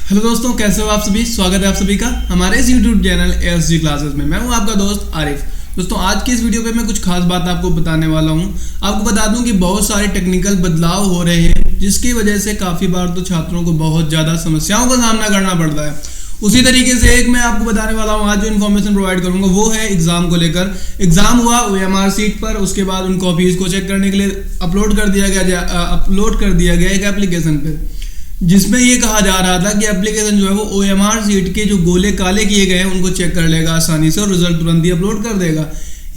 Hello दोस्तों, कैसे हो आप सभी। स्वागत है आप सभी का हमारे इस YouTube चैनल ASG क्लासेस में। मैं हूं आपका दोस्त आरिफ। दोस्तों, आज की इस वीडियो पे मैं कुछ खास बात आपको बताने वाला हूं। आपको बता दूं कि बहुत सारे टेक्निकल बदलाव हो रहे हैं, जिसकी वजह से काफ़ी बार तो छात्रों को बहुत ज़्यादा समस्याओं का सामना करना पड़ता है। उसी तरीके से एक मैं आपको बताने वाला हूँ, आज जो इन्फॉर्मेशन प्रोवाइड करूंगा वो है एग्जाम को लेकर। एग्जाम हुआ OMR सीट पर, उसके बाद उन कॉपीज को चेक करने के लिए अपलोड कर दिया गया एक एप्लीकेशन पे, जिसमें ये कहा जा रहा था कि एप्लीकेशन जो है वो OMR सीट के जो गोले काले किए गए हैं उनको चेक कर लेगा आसानी से और रिजल्ट तुरंत ही अपलोड कर देगा।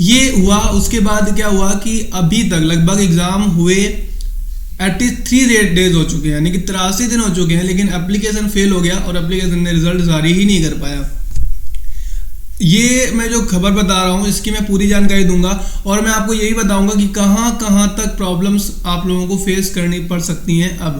ये हुआ। उसके बाद क्या हुआ कि अभी तक लगभग एग्जाम हुए 83 डेज हो चुके हैं, यानी कि 83 दिन हो चुके हैं, लेकिन एप्लीकेशन फेल हो गया और एप्लीकेशन ने रिजल्ट जारी ही नहीं कर पाया। ये मैं जो खबर बता रहा हूँ इसकी मैं पूरी जानकारी दूंगा और मैं आपको यही बताऊंगा कि कहाँ कहाँ तक प्रॉब्लम्स आप लोगों को फेस करनी पड़ सकती हैं। अब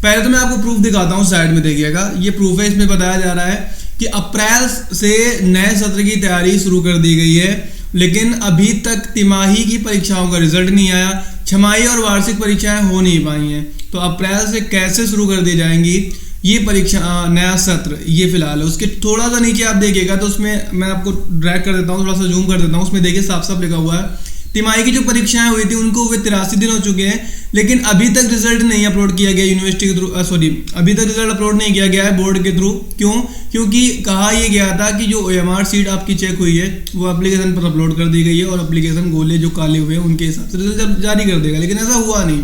पहले तो मैं आपको प्रूफ दिखाता हूँ, साइड में देखिएगा। ये प्रूफ है, इसमें बताया जा रहा है कि अप्रैल से नए सत्र की तैयारी शुरू कर दी गई है, लेकिन अभी तक तिमाही की परीक्षाओं का रिजल्ट नहीं आया। छमाही और वार्षिक परीक्षाएं हो नहीं पाई हैं, तो अप्रैल से कैसे शुरू कर दी जाएंगी ये परीक्षा, नया सत्र ये फिलहाल है। उसके थोड़ा सा नीचे आप देखिएगा तो उसमें मैं आपको ड्रैग कर देता हूँ, थोड़ा सा जूम कर देता हूँ। उसमें देखिए साफ साफ लिखा हुआ है तिमाही की जो परीक्षाएं हुई थी उनको हुए 83 दिन हो चुके हैं, लेकिन अभी तक रिजल्ट नहीं अपलोड किया गया यूनिवर्सिटी के थ्रू। अभी तक रिजल्ट अपलोड नहीं किया गया है बोर्ड के थ्रू। क्यों? क्योंकि कहा यह गया था कि जो OMR सीट आपकी चेक हुई है वो एप्लीकेशन पर अपलोड कर दी गई है और एप्लीकेशन गोले जो काले हुए हैं उनके हिसाब से रिजल्ट जारी कर देगा, लेकिन ऐसा हुआ नहीं।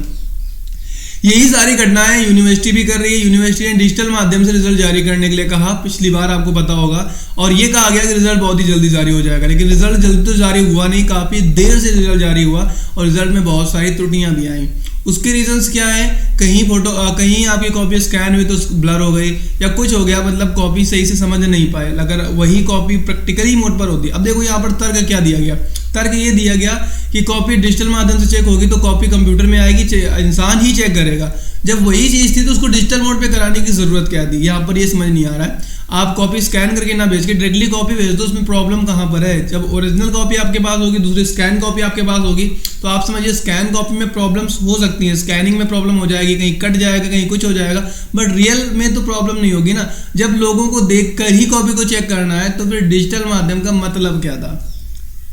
यही सारी घटनाएं यूनिवर्सिटी भी कर रही है। यूनिवर्सिटी ने डिजिटल माध्यम से रिजल्ट जारी करने के लिए कहा, पिछली बार आपको पता होगा, और ये कहा गया कि रिजल्ट बहुत ही जल्दी जारी हो जाएगा, लेकिन रिजल्ट जल्दी तो जारी हुआ नहीं, काफ़ी देर से रिजल्ट जारी हुआ और रिजल्ट में बहुत सारी त्रुटियां भी आई। उसके रीजंस क्या है? कहीं आपकी कॉपी स्कैन हुई तो ब्लर हो गई या कुछ हो गया, मतलब कॉपी सही से समझ नहीं पाए, अगर वही कॉपी प्रैक्टिकली मोड पर होती। अब देखो यहाँ पर तर्क क्या दिया गया। तर्क ये दिया गया कि कॉपी डिजिटल माध्यम से चेक होगी तो कॉपी कंप्यूटर में आएगी, इंसान ही चेक करेगा। जब वही चीज थी तो उसको डिजिटल मोड पे कराने की जरूरत क्या थी? यहाँ पर ये समझ नहीं आ रहा है। आप कॉपी स्कैन करके ना भेज के डायरेक्टली कॉपी भेज दो, उसमें प्रॉब्लम कहाँ पर है? जब ओरिजिनल कॉपी आपके पास होगी, दूसरी स्कैन कॉपी आपके पास होगी, तो आप समझिए स्कैन कॉपी में प्रॉब्लम्स हो सकती हैं, स्कैनिंग में प्रॉब्लम हो जाएगी, कहीं कट जाएगा, कहीं कुछ हो जाएगा, बट रियल में तो प्रॉब्लम नहीं होगी ना। जब लोगों को देखकर ही कॉपी को चेक करना है तो फिर डिजिटल माध्यम का मतलब क्या था?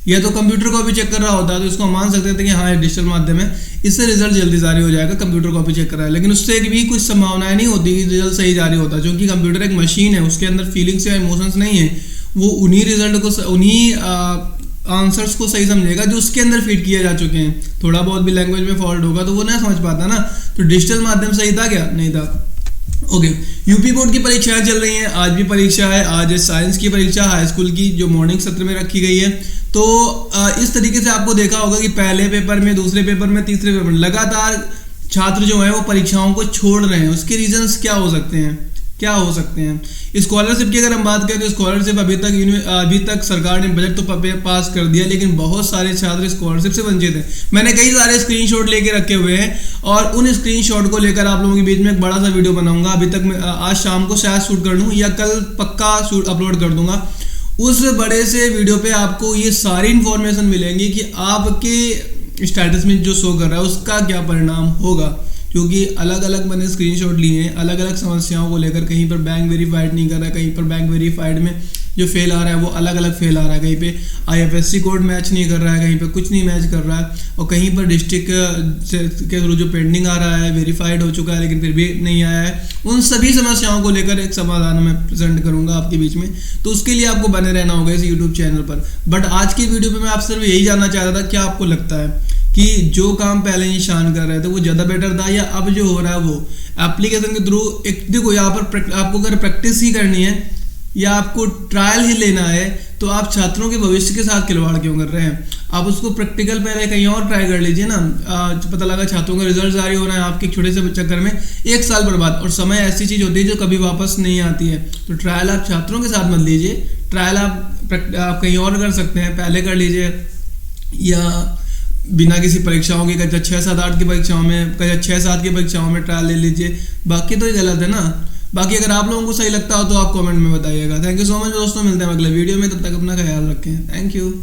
या तो कंप्यूटर कॉपी चेक कर रहा होता तो इसको मान सकते थे कि हाँ ये डिजिटल माध्यम है, इससे रिजल्ट जल्दी जारी हो जाएगा, कंप्यूटर कॉपी चेक कर रहा है। लेकिन उससे भी कुछ संभावनाएं नहीं होती कि रिजल्ट सही जारी होता, क्योंकि कंप्यूटर एक मशीन है, उसके अंदर फीलिंग्स या इमोशंस नहीं है। वो उन्हीं रिजल्ट को, उन्हीं आंसर्स को सही समझेगा जो उसके अंदर फीड किए जा चुके हैं। थोड़ा बहुत भी लैंग्वेज में फॉल्ट होगा तो वो ना समझ पाता ना। तो डिजिटल माध्यम सही था क्या? नहीं था। ओके, यूपी बोर्ड की परीक्षाएं चल रही हैं, आज भी परीक्षा है। आज साइंस की परीक्षा हाई स्कूल की जो मॉर्निंग सत्र में रखी गई है। तो इस तरीके से आपको देखा होगा कि पहले पेपर में, दूसरे पेपर में, तीसरे पेपर में लगातार छात्र जो है वो परीक्षाओं को छोड़ रहे हैं। उसके रीजंस क्या हो सकते हैं? स्कॉलरशिप की अगर हम बात करें तो स्कॉलरशिप अभी तक सरकार ने बजट तो पास कर दिया, लेकिन बहुत सारे छात्र स्कॉलरशिप से वंचित हैं। मैंने कई सारे स्क्रीनशॉट लेके रखे हुए हैं और उन स्क्रीनशॉट को लेकर आप लोगों के बीच में एक बड़ा सा वीडियो बनाऊंगा। अभी तक मैं आज शाम को शायद शूट कर लूँ या कल पक्का शूट अपलोड कर दूंगा। उस बड़े से वीडियो पे आपको ये सारी इंफॉर्मेशन मिलेंगी कि आपके स्टेटस में जो शो कर रहा है उसका क्या परिणाम होगा, क्योंकि अलग अलग मैंने स्क्रीनशॉट लिए हैं अलग अलग समस्याओं को लेकर। कहीं पर बैंक वेरीफाइड नहीं कर रहा है, कहीं पर बैंक वेरीफाइड में जो फेल आ रहा है वो अलग अलग फेल आ रहा है, कहीं पे IFSC कोड मैच नहीं कर रहा है, कहीं पे कुछ नहीं मैच कर रहा है, और कहीं पर डिस्ट्रिक्ट के थ्रू जो पेंडिंग आ रहा है वेरीफाइड हो चुका है लेकिन फिर भी नहीं आया है। उन सभी समस्याओं को लेकर एक समाधान मैं प्रेजेंट करूंगा आपके बीच में, तो उसके लिए आपको बने रहना होगा इस यूट्यूब चैनल पर। बट आज की वीडियो पर मैं आप सिर्फ यही जानना चाहता था, क्या आपको लगता है कि जो काम पहले निशान कर रहे थे वो ज़्यादा बेटर था, या अब जो हो रहा है वो एप्लीकेशन के थ्रू? एक देखो, यहाँ पर आपको अगर प्रैक्टिस ही करनी है या आपको ट्रायल ही लेना है तो आप छात्रों के भविष्य के साथ खिलवाड़ क्यों कर रहे हैं? आप उसको प्रैक्टिकल पहले कहीं और ट्राई कर लीजिए ना। पता लगा छात्रों का रिजल्ट जारी हो रहा है, आपके छोटे से चक्कर में 1 साल बर्बाद। और समय ऐसी चीज़ होती है जो कभी वापस नहीं आती है, तो ट्रायल आप छात्रों के साथ मत लीजिए। ट्रायल आप कहीं और कर सकते हैं, पहले कर लीजिए, या बिना किसी परीक्षाओं की, कक्षा 6, 7, 8 की परीक्षाओं में, कक्षा 6, 7 की परीक्षाओं में ट्रायल ले लीजिए। बाकी तो ये गलत है ना। बाकी अगर आप लोगों को सही लगता हो तो आप कमेंट में बताइएगा। थैंक यू सो मच दोस्तों, मिलते हैं अगले वीडियो में, तब तक अपना ख्याल रखें। Thank you.